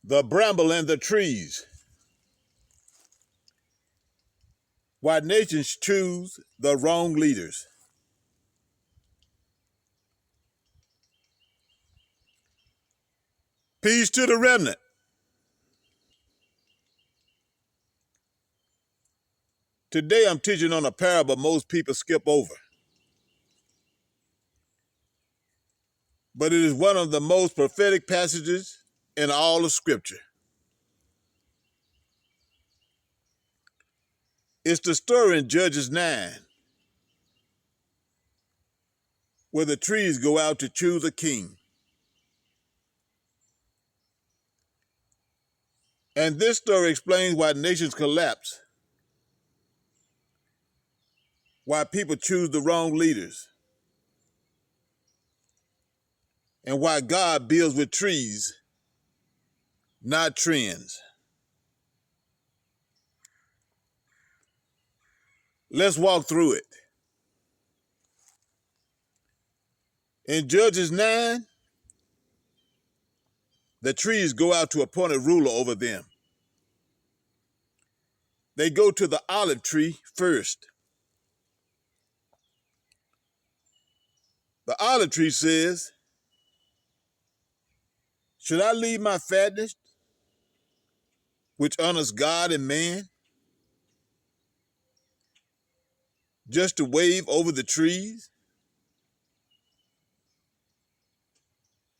The bramble and the trees. Why nations choose the wrong leaders. Peace to the remnant. Today I'm teaching on a parable most people skip over. But it is one of the most prophetic passages in all of Scripture. It's the story in Judges 9, where the trees go out to choose a king. And this story explains why nations collapse, why people choose the wrong leaders, and why God builds with trees, not trends. Let's walk through it. In Judges 9, the trees go out to appoint a ruler over them. They go to the olive tree first. The olive tree says, "Should I leave my fatness, which honors God and man, just to wave over the trees?"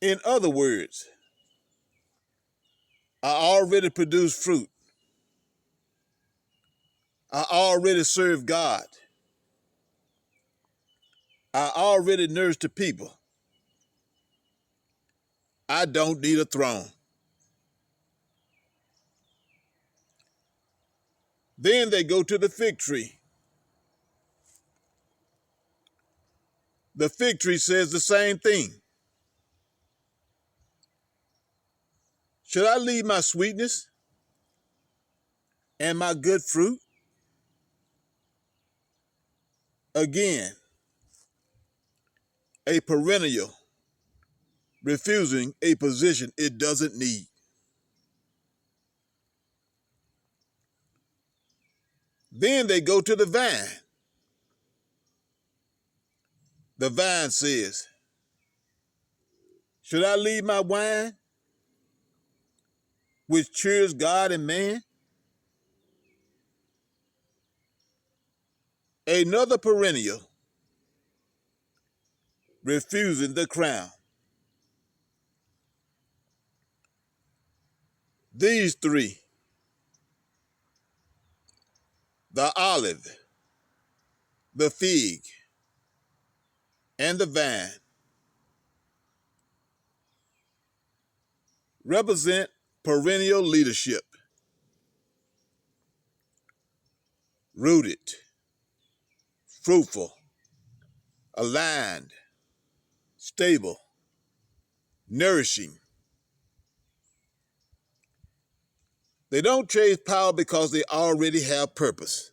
In other words, I already produce fruit. I already serve God. I already nourish the people. I don't need a throne. Then they go to the fig tree. The fig tree says the same thing. Should I leave my sweetness and my good fruit? Again, a perennial refusing a position it doesn't need. Then they go to the vine. The vine says, "Should I leave my wine, which cheers God and man?" Another perennial refusing the crown. These three, the olive, the fig, and the vine, represent perennial leadership. Rooted, fruitful, aligned, stable, nourishing. They don't chase power because they already have purpose.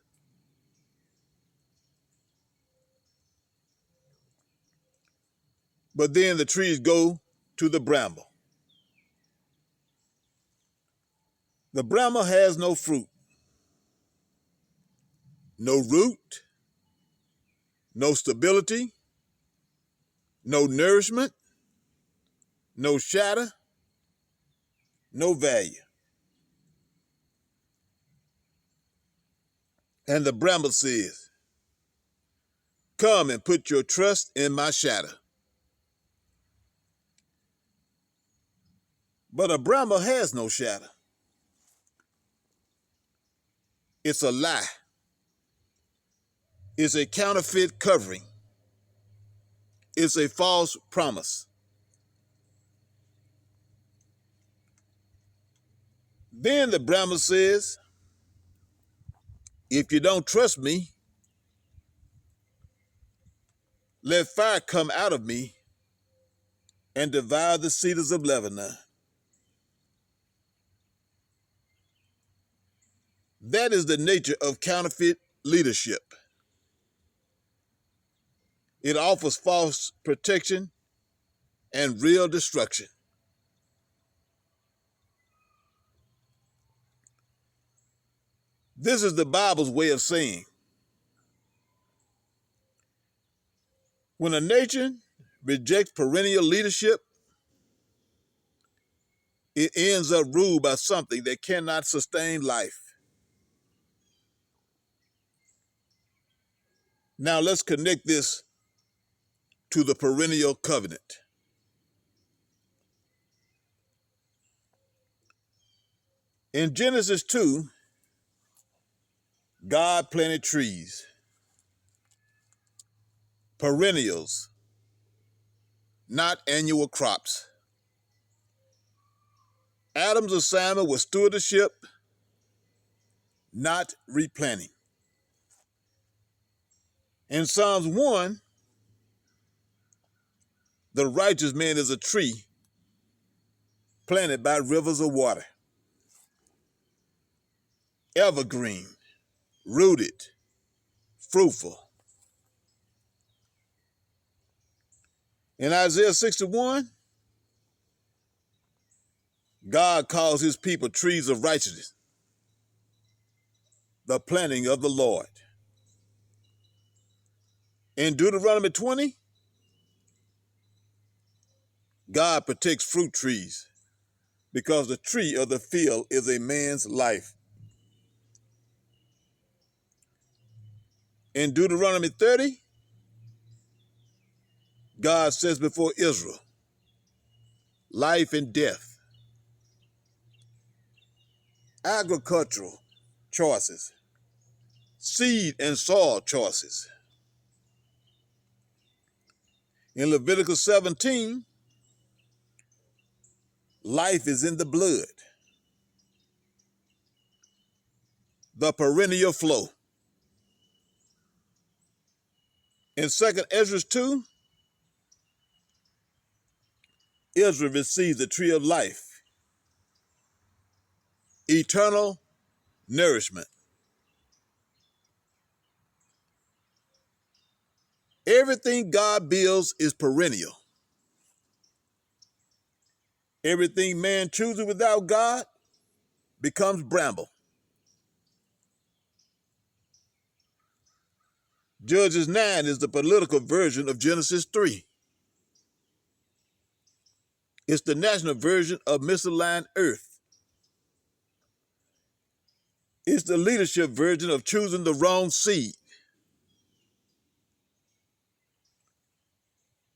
But then the trees go to the bramble. The bramble has no fruit, no root, no stability, no nourishment, no shadow, no value. And the bramble says, "Come and put your trust in my shadow." But a bramble has no shadow. It's a lie. It's a counterfeit covering. It's a false promise. Then the bramble says, "If you don't trust me, let fire come out of me and devour the cedars of Lebanon." That is the nature of counterfeit leadership. It offers false protection and real destruction. This is the Bible's way of saying, when a nation rejects perennial leadership, it ends up ruled by something that cannot sustain life. Now let's connect this to the perennial covenant. In Genesis 2, God planted trees, perennials, not annual crops. Adam's assignment was stewardship, not replanting. In Psalms 1, the righteous man is a tree planted by rivers of water, evergreen, rooted, fruitful. In Isaiah 61, God calls his people trees of righteousness, the planting of the Lord. In Deuteronomy 20, God protects fruit trees because the tree of the field is a man's life. In Deuteronomy 30, God says before Israel, life and death, agricultural choices, seed and soil choices. In Leviticus 17, life is in the blood, the perennial flow. In 2nd Esdras 2, Israel receives the tree of life, eternal nourishment. Everything God builds is perennial. Everything man chooses without God becomes bramble. Judges 9 is the political version of Genesis 3. It's the national version of misaligned earth. It's the leadership version of choosing the wrong seed.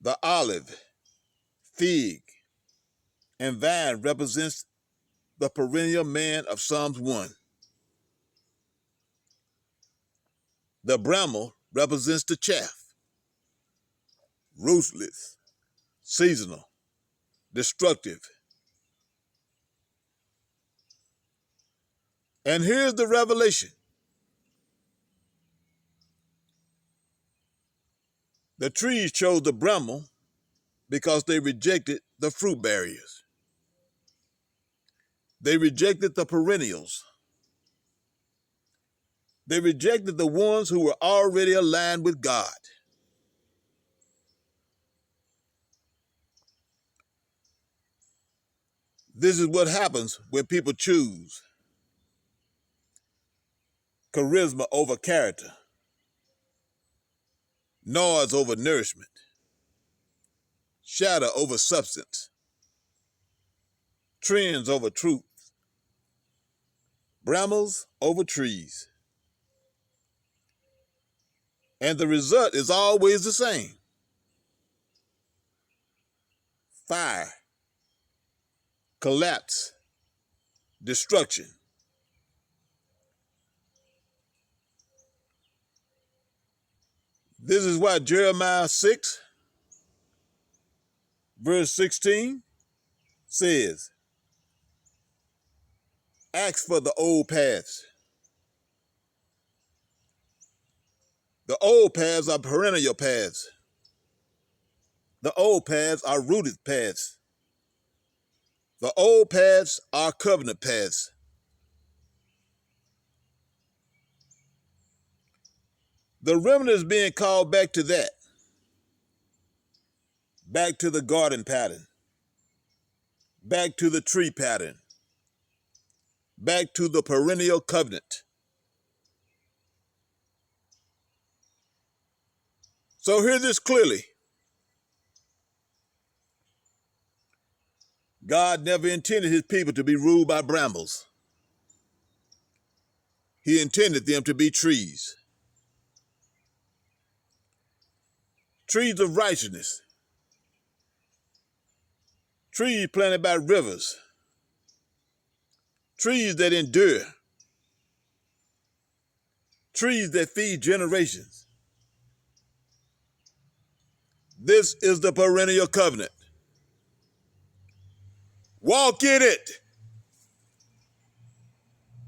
The olive, fig, and vine represents the perennial man of Psalms 1. The bramble represents the chaff, ruthless, seasonal, destructive. And here's the revelation. The trees chose the bramble because they rejected the fruit barriers. They rejected the perennials. They rejected the ones who were already aligned with God. This is what happens when people choose charisma over character, noise over nourishment, shadow over substance, trends over truth, brambles over trees. And the result is always the same: fire, collapse, destruction. This is why Jeremiah 6, verse 16 says, ask for the old paths. The old paths are perennial paths. The old paths are rooted paths. The old paths are covenant paths. The remnant is being called back to that, back to the garden pattern, back to the tree pattern, back to the perennial covenant. So hear this clearly. God never intended his people to be ruled by brambles. He intended them to be trees. Trees of righteousness. Trees planted by rivers. Trees that endure. Trees that feed generations. This is the perennial covenant. Walk in it.